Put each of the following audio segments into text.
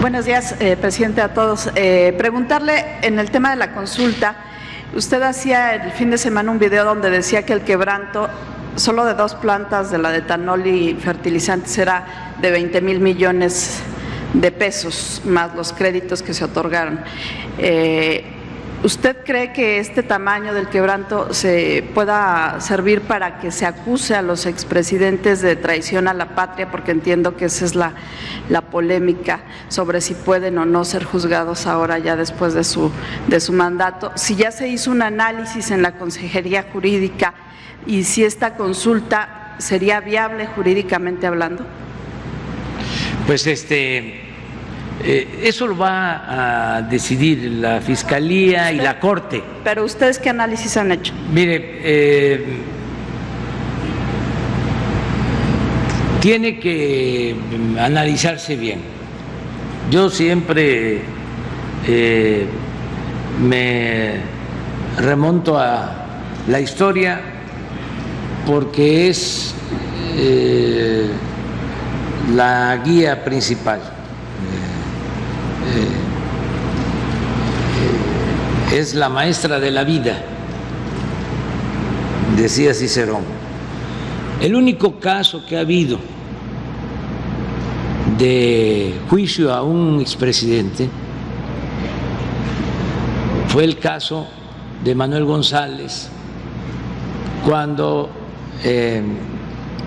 Buenos días, presidente, a todos. Preguntarle en el tema de la consulta, usted hacía el fin de semana un video donde decía que el quebranto solo de 2 plantas de la de etanol y fertilizantes era de 20,000 millones de pesos, más los créditos que se otorgaron. ¿Usted cree que este tamaño del quebranto se pueda servir para que se acuse a los expresidentes de traición a la patria? Porque entiendo que esa es la polémica sobre si pueden o no ser juzgados ahora ya después de su mandato. Si ya se hizo un análisis en la Consejería Jurídica y si esta consulta sería viable jurídicamente hablando. Pues eso lo va a decidir la Fiscalía y la Corte. Pero ¿ustedes qué análisis han hecho? Mire, tiene que analizarse bien. Yo siempre me remonto a la historia porque es la guía principal. Es la maestra de la vida, decía Cicerón. El único caso que ha habido de juicio a un expresidente fue el caso de Manuel González, cuando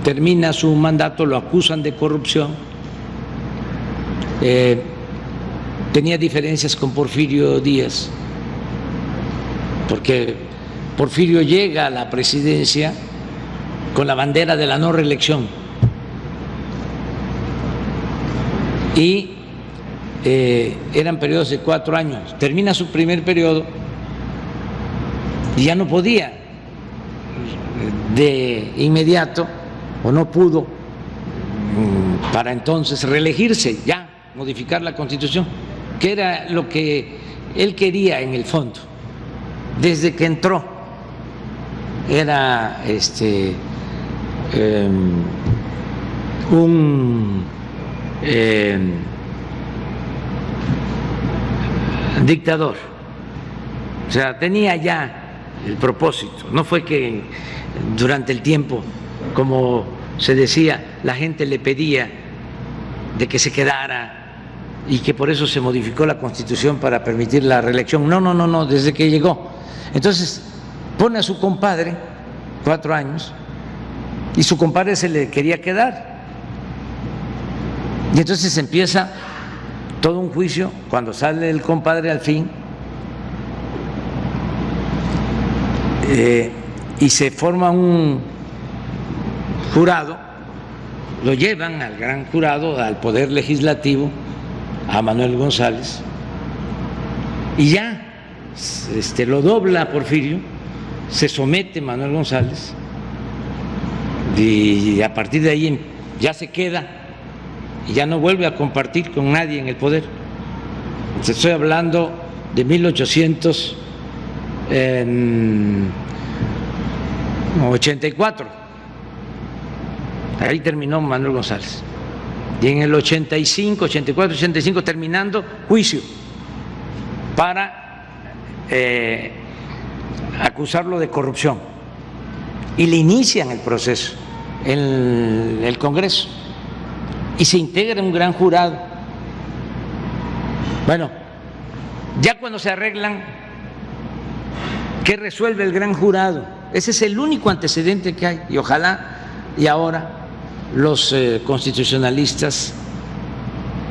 termina su mandato, lo acusan de corrupción. Tenía diferencias con Porfirio Díaz, porque Porfirio llega a la presidencia con la bandera de la no reelección y eran periodos de 4 años. Termina su primer periodo y ya no podía de inmediato, o no pudo para entonces reelegirse, ya modificar la Constitución, que era lo que él quería en el fondo. Desde que entró era un dictador. O sea, tenía ya el propósito. No fue que durante el tiempo, como se decía, la gente le pedía de que se quedara y que por eso se modificó la Constitución para permitir la reelección. No, desde que llegó. Entonces pone a su compadre 4 años y su compadre se le quería quedar. Y entonces empieza todo un juicio. Cuando sale el compadre al fin y se forma un jurado, lo llevan al gran jurado, al Poder Legislativo, a Manuel González, y ya lo dobla Porfirio, se somete Manuel González y a partir de ahí ya se queda y ya no vuelve a compartir con nadie en el poder. Estoy hablando de 1884. Ahí terminó Manuel González. Y en el 85, 84, 85, terminando juicio para acusarlo de corrupción. Y le inician el proceso en el Congreso. Y se integra un gran jurado. Bueno, ya cuando se arreglan, ¿qué resuelve el gran jurado? Ese es el único antecedente que hay. Y ojalá y ahora los constitucionalistas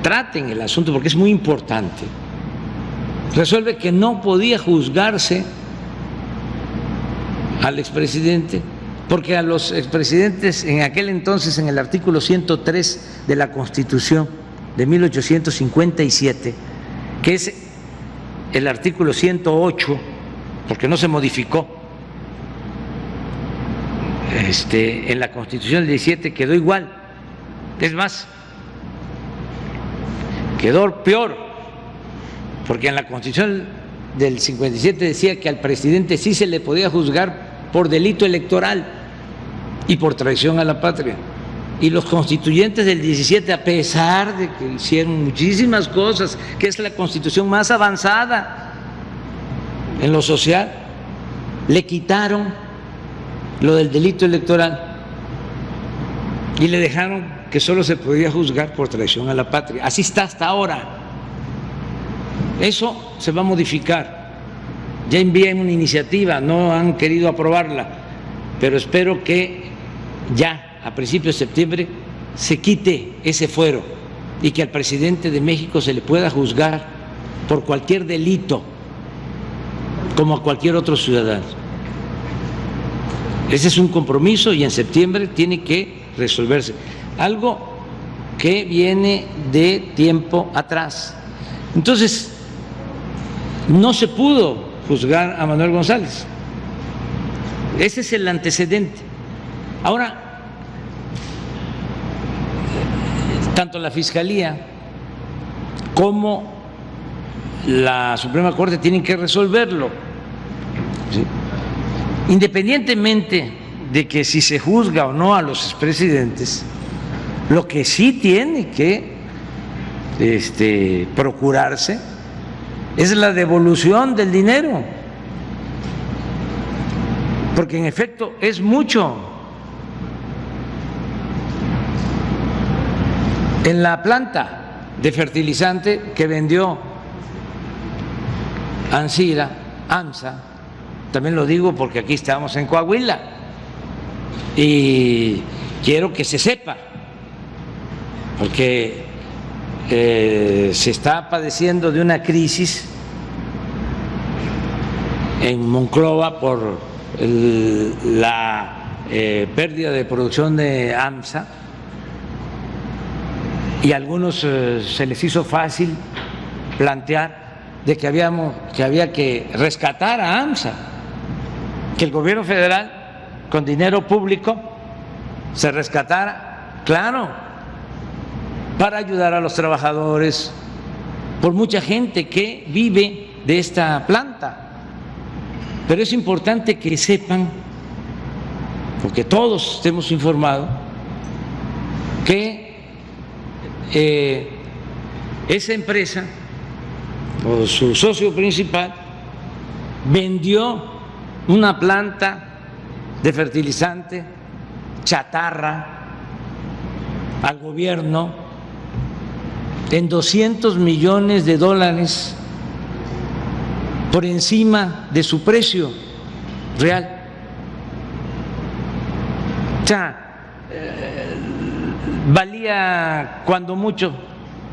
traten el asunto porque es muy importante. Resuelve que no podía juzgarse al expresidente porque a los expresidentes en aquel entonces, en el artículo 103 de la Constitución de 1857, que es el artículo 108, porque no se modificó en la Constitución del 17, quedó igual. Es más, quedó peor, porque en la Constitución del 57 decía que al presidente sí se le podía juzgar por delito electoral y por traición a la patria. y los constituyentes del 17, a pesar de que hicieron muchísimas cosas, que es la constitución más avanzada en lo social, le quitaron lo del delito electoral y le dejaron que solo se podía juzgar por traición a la patria. Así está hasta ahora. Eso se va a modificar. Ya envié una iniciativa, no han querido aprobarla, pero espero que ya a principios de septiembre se quite ese fuero y que al presidente de México se le pueda juzgar por cualquier delito como a cualquier otro ciudadano. Ese es un compromiso y en septiembre tiene que resolverse. Algo que viene de tiempo atrás. Entonces, no se pudo juzgar a Manuel González. Ese es el antecedente. Ahora, tanto la Fiscalía como la Suprema Corte tienen que resolverlo. ¿Sí? Independientemente de que si se juzga o no a los expresidentes, lo que sí tiene que procurarse es la devolución del dinero, porque en efecto es mucho. En la planta de fertilizante que vendió Ansira, AMSA, también lo digo porque aquí estamos en Coahuila y quiero que se sepa, porque se está padeciendo de una crisis en Monclova por la pérdida de producción de AMSA, y a algunos se les hizo fácil plantear de que había que rescatar a AMSA, que el gobierno federal con dinero público se rescatara, claro, para ayudar a los trabajadores, por mucha gente que vive de esta planta. Pero es importante que sepan, porque todos estemos informados, que esa empresa o su socio principal vendió una planta de fertilizante chatarra al gobierno en $200 millones por encima de su precio real. O sea, valía cuando mucho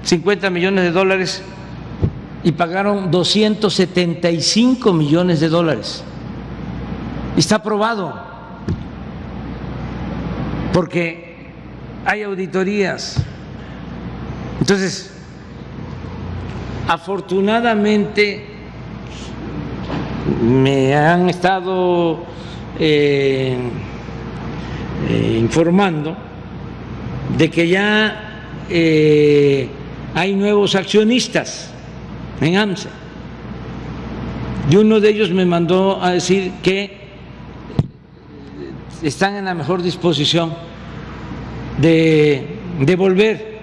$50 millones y pagaron $275 millones. Está aprobado porque hay auditorías. Entonces, afortunadamente me han estado informando de que ya hay nuevos accionistas en AMSA, y uno de ellos me mandó a decir que están en la mejor disposición de devolver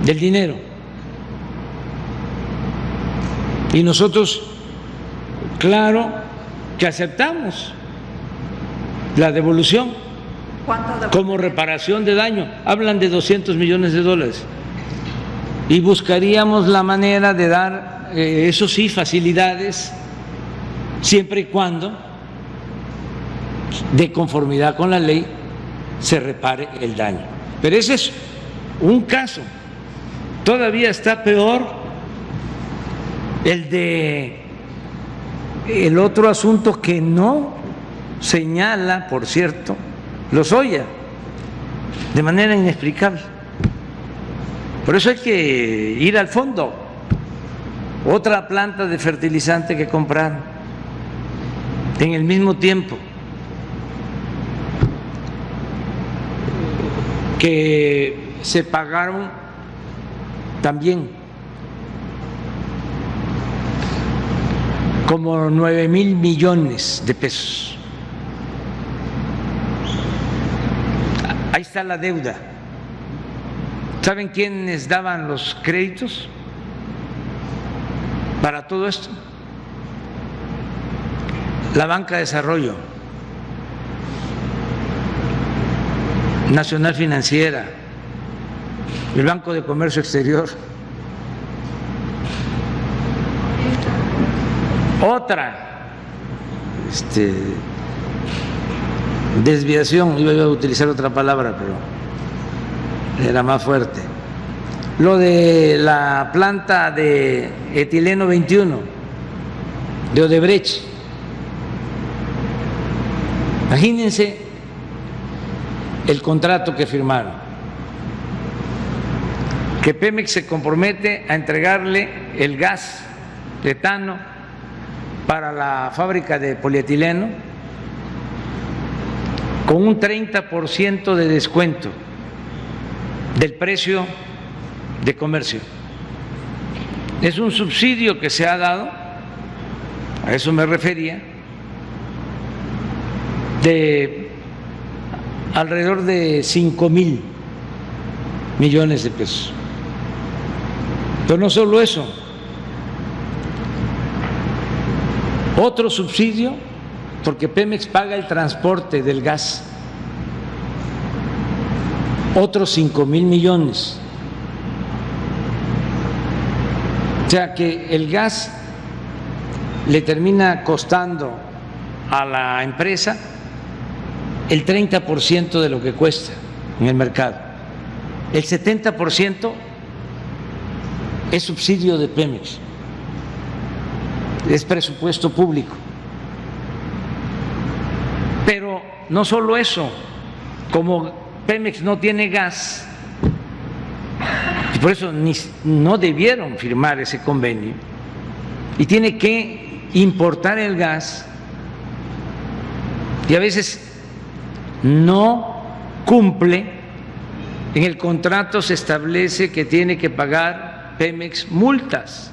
del dinero, y nosotros, claro que aceptamos la devolución como reparación de daño. Hablan de $200 millones y buscaríamos la manera de dar, eso sí, facilidades, siempre y cuando, de conformidad con la ley, se repare el daño. Pero ese es un caso. Todavía está peor el otro asunto que no señala, por cierto, Lozoya, de manera inexplicable. Por eso hay que ir al fondo. Otra planta de fertilizante que compraron en el mismo tiempo, que se pagaron también como 9,000 millones de pesos está la deuda. ¿Saben quiénes daban los créditos para todo esto? La banca de desarrollo, Nacional Financiera, el Banco de Comercio Exterior. Otra desviación, iba a utilizar otra palabra, pero era más fuerte. Lo de la planta de etileno 21 de Odebrecht. Imagínense el contrato que firmaron, que Pemex se compromete a entregarle el gas etano para la fábrica de polietileno con un 30% de descuento del precio de comercio. Es un subsidio que se ha dado, a eso me refería, de alrededor de 5,000 millones de pesos. Pero no solo eso, otro subsidio, porque Pemex paga el transporte del gas, otros 5,000 millones. O sea que el gas le termina costando a la empresa el 30% de lo que cuesta en el mercado. El 70% es subsidio de Pemex, es presupuesto público. Pero no solo eso, como Pemex no tiene gas, y por eso no debieron firmar ese convenio, y tiene que importar el gas, y a veces no cumple. En el contrato se establece que tiene que pagar Pemex multas,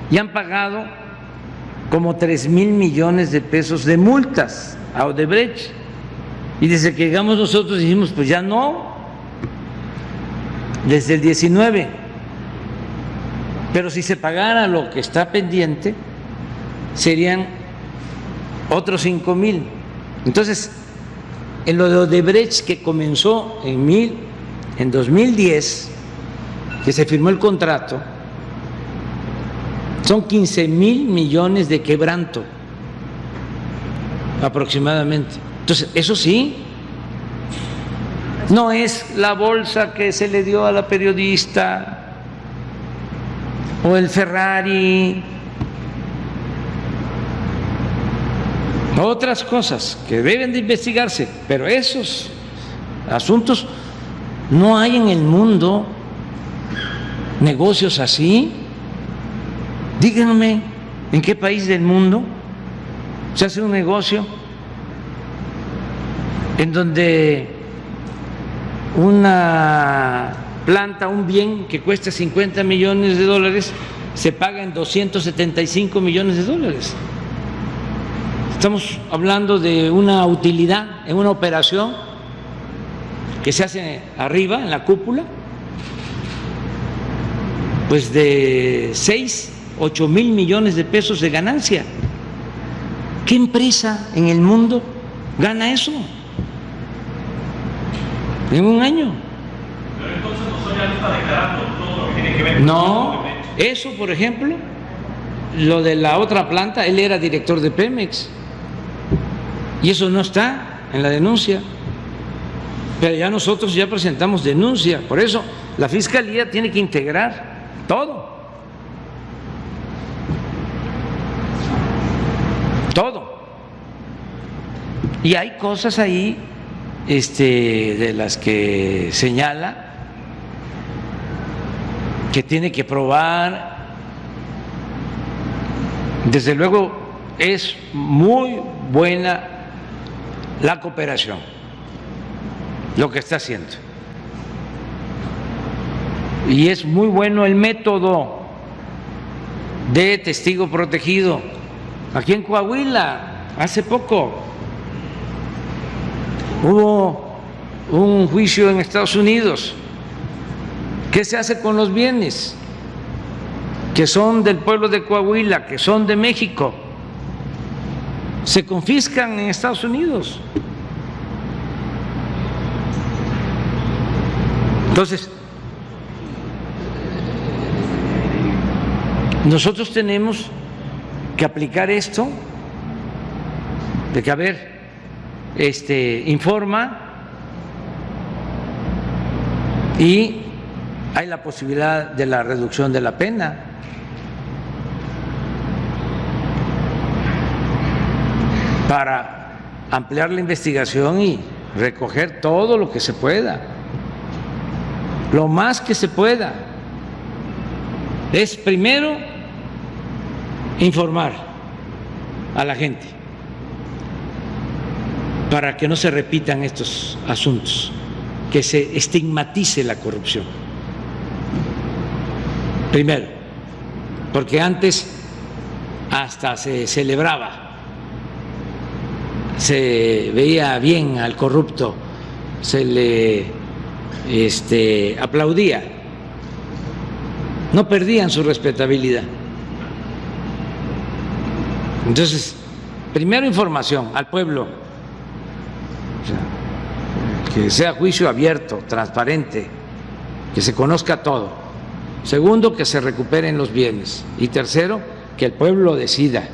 y han pagado como 3,000 millones de pesos de multas a Odebrecht, y desde que llegamos nosotros dijimos pues ya no, desde el 19, pero si se pagara lo que está pendiente serían otros 5,000. Entonces, en lo de Odebrecht, que comenzó en 2010, que se firmó el contrato, son 15,000 millones de quebranto aproximadamente. Entonces, eso sí, no es la bolsa que se le dio a la periodista o el Ferrari, otras cosas que deben de investigarse, pero esos asuntos no hay en el mundo negocios así. Díganme, ¿en qué país del mundo se hace un negocio en donde una planta, un bien que cuesta 50 millones de dólares, se paga en 275 millones de dólares? Estamos hablando de una utilidad en una operación que se hace arriba, en la cúpula, pues de 6-8 mil millones de pesos de ganancia. ¿Qué empresa en el mundo gana eso en un año? Pero entonces no ya está declarando todo lo que tiene que ver con No, eso por ejemplo, lo de la otra planta, él era director de Pemex y eso no está en la denuncia, pero ya nosotros ya presentamos denuncia. Por eso la Fiscalía tiene que integrar todo, y hay cosas ahí de las que señala que tiene que probar. Desde luego es muy buena la cooperación, lo que está haciendo, y es muy bueno el método de testigo protegido. Aquí en Coahuila, hace poco, hubo un juicio en Estados Unidos. ¿Qué se hace con los bienes que son del pueblo de Coahuila, que son de México? Se confiscan en Estados Unidos. Entonces, nosotros tenemos que aplicar esto de que, a ver, informa, y hay la posibilidad de la reducción de la pena. Para ampliar la investigación y recoger todo lo que se pueda, lo más que se pueda. Es primero informar a la gente para que no se repitan estos asuntos, que se estigmatice la corrupción. Primero, porque antes hasta se celebraba, se veía bien al corrupto, se le aplaudía, no perdían su respetabilidad. Entonces, primero información al pueblo, o sea, que sea juicio abierto, transparente, que se conozca todo. Segundo, que se recuperen los bienes. Y tercero, que el pueblo decida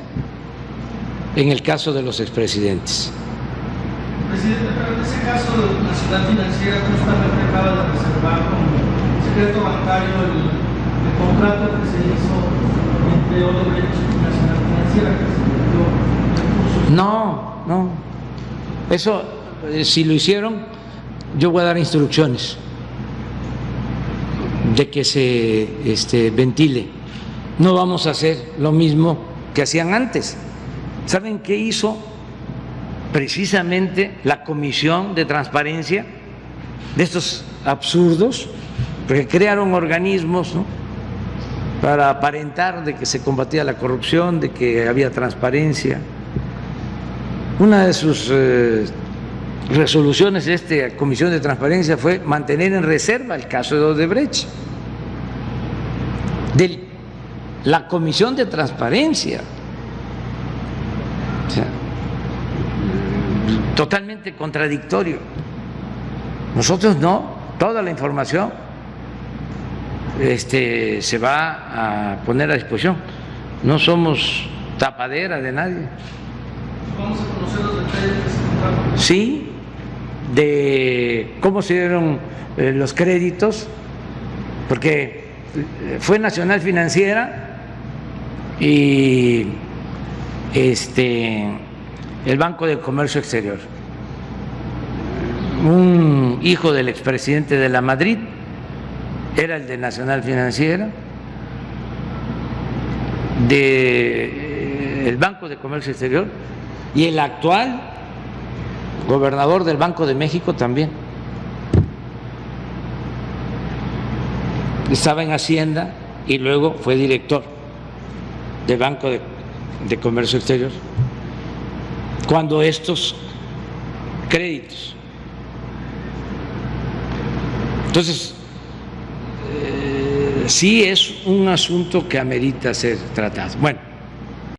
en el caso de los expresidentes. Presidente, pero en ese caso de Nacional Financiera, justamente acaba de reservar como secreto bancario el contrato que se hizo entre Odebrecht y Nacional Financiera, que se metió recursos. No. Eso, si lo hicieron, yo voy a dar instrucciones de que se ventile. No vamos a hacer lo mismo que hacían antes. ¿Saben qué hizo precisamente la Comisión de Transparencia de estos absurdos? Porque crearon organismos, ¿no?, para aparentar de que se combatía la corrupción, de que había transparencia. Una de sus resoluciones de esta Comisión de Transparencia fue mantener en reserva el caso de Odebrecht. De la Comisión de Transparencia. O sea, totalmente contradictorio. Nosotros no, toda la información se va a poner a disposición. No somos tapadera de nadie. Vamos a conocer los detalles de ese contrato. Sí, de cómo se dieron los créditos, porque fue Nacional Financiera y el Banco de Comercio Exterior. Un hijo del expresidente de la Madrid era el de Nacional Financiera, del Banco de Comercio Exterior, y el actual gobernador del Banco de México también. Estaba en Hacienda y luego fue director del Banco de Comercio Exterior. Cuando estos créditos. Entonces, sí es un asunto que amerita ser tratado. Bueno.